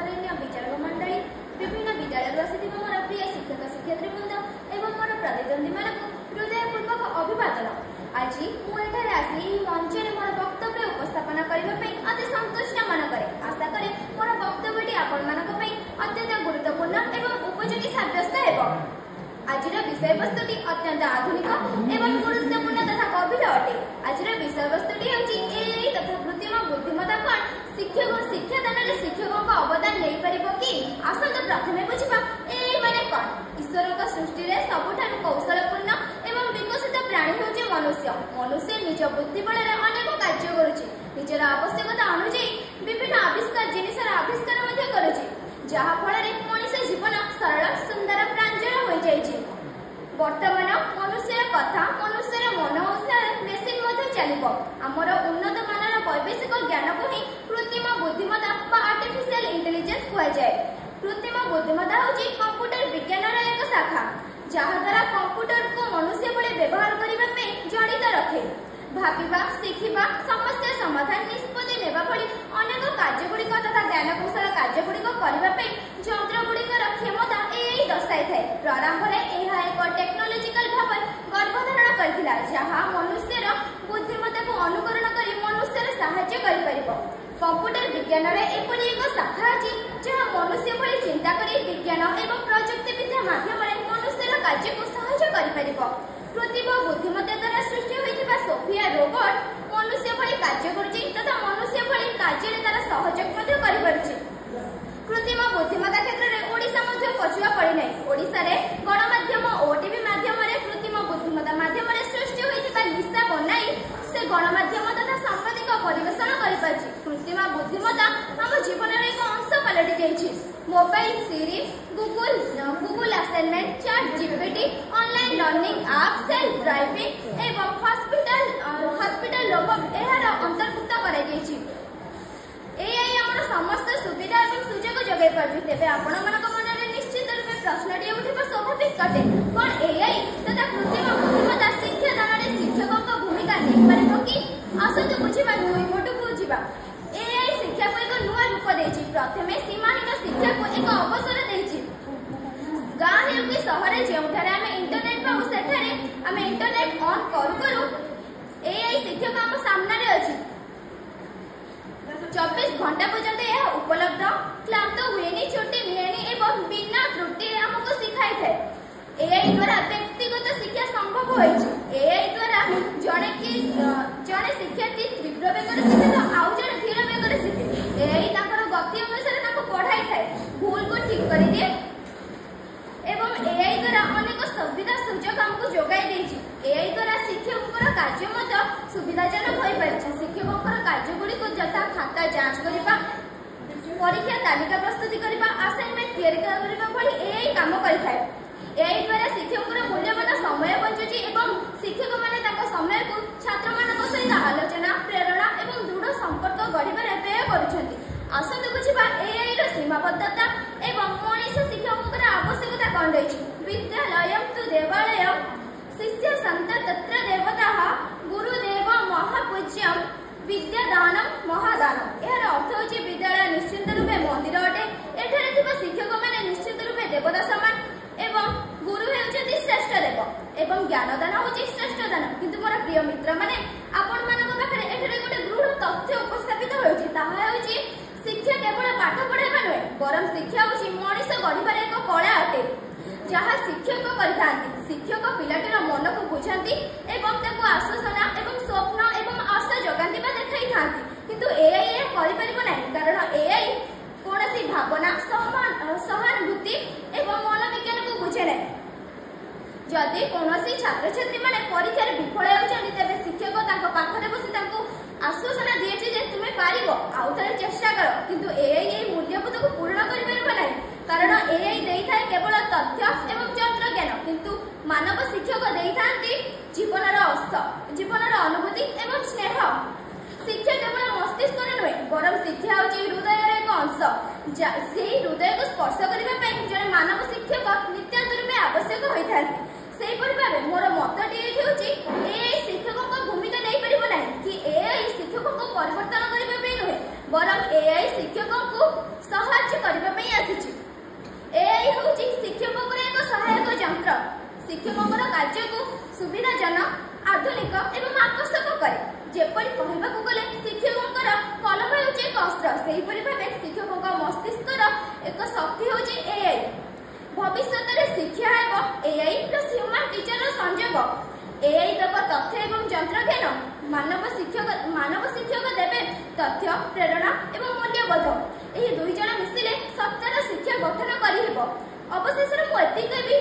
माननीय विचारक मंडली विभिन्न विद्यालय आसिथिबा मोर प्रिय शिक्षक शिक्षयित्री वृंद एवं मोर प्रतिद्वंदी मानक हृदयपूर्वक अभिवादन। आज मुझे आसी मंच में मोर वक्तव्य उपस्थापन करने अति संतुष्ट मन करे। आशा करे मोर वक्तव्यटी आपण अत्यंत गुरुत्वपूर्ण एवं उपयोगी साब्यस्त हेब। आज विषय वस्तुटी अत्यंत आधुनिक एवं गुरुत्वपूर्ण तथा गभीर अटे। आज विषय वस्तुटी एआई तथा कृत्रिम बुद्धिमत्ता कौन शिक्षक शिक्षादान में शिक्षकों का अवदान नहीं पारिबो कि। आसत प्रथमे बुझिबा एआई माने कौन। ईश्वर का सृष्टि रे सबुठारु कौशलपूर्ण एवं विकसित प्राणी होचे मनुष्य। मनुष्य निज बुद्धि बल अनेक कार्य करुचे। निजर आवश्यकता अनुसार विभिन्न आविष्कार जिनिसर आविष्कार मध्य करुचे, जहा फल मनुष्य जीवन सरल सुंदर प्रांजल हो जाइए। वर्तमान मनुष्य कथा मनुष्य मन अनुसार मेसीन चलो। आमर उन्नत मानर वैदेशिक ज्ञान को ही कृत्रिम बुद्धिमत्ता आर्टिफिशियल इंटेलिजेंस कहुए। कृत्रिम बुद्धिमत्ता हूँ कंप्यूटर विज्ञान एक शाखा जहाद्वारा कंप्यूटर को मनुष्य भले व्यवहार करने जड़ित रखे। भाविबा शिखिबा समस्या समाधान निष्पत्ति नेबा भली अनेक कार्यगुड़िक तथा ज्ञान कौशल कार्यगुड़िक करने यंत्रगुड़िकर क्षमता एआई दर्शाई थाए। प्रारंभ में यह एक टेक्नोलोजिकल भाव गर्भधारण करथिला जहाँ मनुष्यर बुद्धिमत्ता को अनुकरण कर मनुष्यर साहाय्य करिपरिबो। कंप्यूटर विज्ञान एपरि एक शाखा अछि जहाँ मनुष्य भली चिंता करी विज्ञान एवं प्रजुक्ति विद्या माध्यम मनुष्यर कार्य को साहाय्य करिपरिबो। कृत्रिम बुद्धिमत्ता द्वारा सृष्टि होइथिबा सोफिया रोबोट मनुष्य भली कार्य करुछि तथा मनुष्य भली कार्य तार सहयोग मध्य करिपरुछि। कृत्रिम बुद्धिमत्ता क्षेत्र में ओडिशा मध्य पछुआ पड़ी नहीं। ओडिशा रे गणमाध्यम ओटीवी माध्यम कृत्रिम बुद्धिमत्ता माध्यम सृष्टि होइथिबा लिसा बनाई से गणमाध्यम तथा सांबादिक परिवेशन करिपाछि। कृत्रिम बुद्धिमत्ता हम जीवन रे एक अंश पलटि जाइछि। Mobile Siri Google assignment chat GPT online learning app self driving एवं हॉस्पिटल रोबोट एहार अंतर्भुक्त करा जाइछि। एआई हमर समस्त सुविधा एवं सुजोग जोगाई पारछि। तेबे आपण मानक मन रे निश्चित रूपे प्रश्नटी उठिबा स्वाभाविक कटे कोन एआई तथा कृत्रिम बुद्धिमत्ता शिक्षा दान रे शिक्षकों का भूमिका नहीं पारिबो कि। आसत बुझिबा दुई मोटु बुझिबा एआई शिक्षा को एक नुआ रूप देछि। प्रथमे सीमाहीन शिक्षा को एक अवसर देछि। गाँ हेउ कि शहर जेउठारे आमे इंटरनेट पाऊ सेठारे आमे इंटरनेट ऑन करू करू एआई शिक्षक हम सामने रे अछि। 24 घंटा पर्यंत यह उपलब्ध क्लांत हुएनी छोटी नियनी एवं बिना त्रुटि हमको सिखाई थे। एआई द्वारा व्यक्तिगत शिक्षा संभव होइछि। एआई द्वारा जड़े शिक्षार्थी तीव्र वेगर शिखे तो आउ जड़े धीर वेगर शिखे। एआई ताकर गति अनुसार ताको पढ़ाई थाए, भूल को ठीक कर दिए एवं एआई द्वारा अनेक सुविधा सुजोग हमको जोगाई देछि। एआई द्वारा शिक्षकों कार्य मध्य सुविधाजनक हो पारिछि। शिक्षकों कार्य गुड़िक यथा खाता जांच करबा, परीक्षा तालिका प्रस्तुति करबा, असाइनमेंट तैयारी करबा भली एआई काम करिथाय। एआई द्वारा शिक्षकों मूल्यवान समय बचुछि एवं शिक्षक माने ताको समय को छात्र मानक सहित आलोचना प्रेरणा एवं दृढ़ संपर्क गढ़िबार व्यय करुछन्ति। आसत बुझिबा एआई रो सीमाबद्धता एवं मनीष शिक्षकों आवश्यकता कौन रही। विद्यालयं तु देवालयं शिष्य संत तत्र देवताः गुरुदेव महापूज्यं विद्यादानम महादानम। यार अर्थ होछि विद्यालय निश्चित रूपे मंदिर अटे। एठारे थिबा शिक्षक माने निश्चित रूपे देवता समान एवं गुरु हेउछन्ति श्रेष्ठ देव एवं ज्ञानदान होछि श्रेष्ठ दान। किंतु मोर प्रिय मित्र माने आपण मानक पाखरे एठारे गोटे दृढ़ तथ्य उपस्थापित होछि। ताहा होछि शिक्षा केवल पाठ पढ़ाइबा नुहे बरं शिक्षा होछि मनीष गढ़िबार एक कला अटे जहाँ शिक्षक करिथांती। शिक्षक पिलाटीर मन को बुझांती एवं ताको आश्वासना एवं स्वप्न एवं आशा जगांती बा देखाई थांती। किंतु एआई ए करि परिबो नाही, कारण एआई कोनोसी भावना सहानुभूति एवं मनोविज्ञान को बुझे नाही। जदि कोनोसी छात्र छात्री माने परीक्षा रे विफल होउछन्ती तेबे शिक्षक ताको पाखरे बसी ताको आश्वासना दिएछि जे तुमे पारिबो आउ थरे चेष्टा करो। किंतु एआई ए मूल्यबोध को पूर्ण करि परिबो नाही, कारण एआई देई थाए केवल तथ्य एवं तंत्र ज्ञान। किंतु मानव शिक्षक देई थांती जीवनर अर्थ जीवनर अनुभूति एवं स्नेह। शिक्षा केवल मस्तिष्क नुहे बरं शिक्षा होछि हृदय एक अंश। से हृदय को स्पर्श करने जड़े मानव शिक्षक नित्याନ୍ତ रूपे आवश्यक होता है। से भाव मोर मतटी ये शिक्षकों को भूमिका नहीं पार ना कि एआई शिक्षकों को परिवर्तन करने नुहे बरं एआई शिक्षकों को साहाय्य कर କହିବାକୁ ଗଲେ ଶିକ୍ଷକଙ୍କର କଲମ ହେଉଛି ଏକ ଅସ୍ତ୍ର, ସେହିପରି ଭାବେ ଶିକ୍ଷକଙ୍କ ମସ୍ତିଷ୍କର ଏକ ଶକ୍ତି ହେଉଛି AI। ଭବିଷ୍ୟତରେ ଶିକ୍ଷା ହେବ AI ପ୍ଲସ୍ ହ୍ୟୁମାନ୍ ଟିଚରର ସଂଯୋଗ। AI ଦେବ ତଥ୍ୟ ଏବଂ ଯନ୍ତ୍ରଜ୍ଞାନ, ମାନବ ଶିକ୍ଷକ ଦେବେ ତଥ୍ୟ, ପ୍ରେରଣା ଏବଂ ମୂଲ୍ୟବୋଧ। ଏହି ଦୁଇ ଜଣ ମିଶିଲେ ସତ୍ୟର ଶିକ୍ଷା ଗଠନ କରିହେବ। ଅବଶେଷରେ ମୁଁ ଏତିକି କହିବି,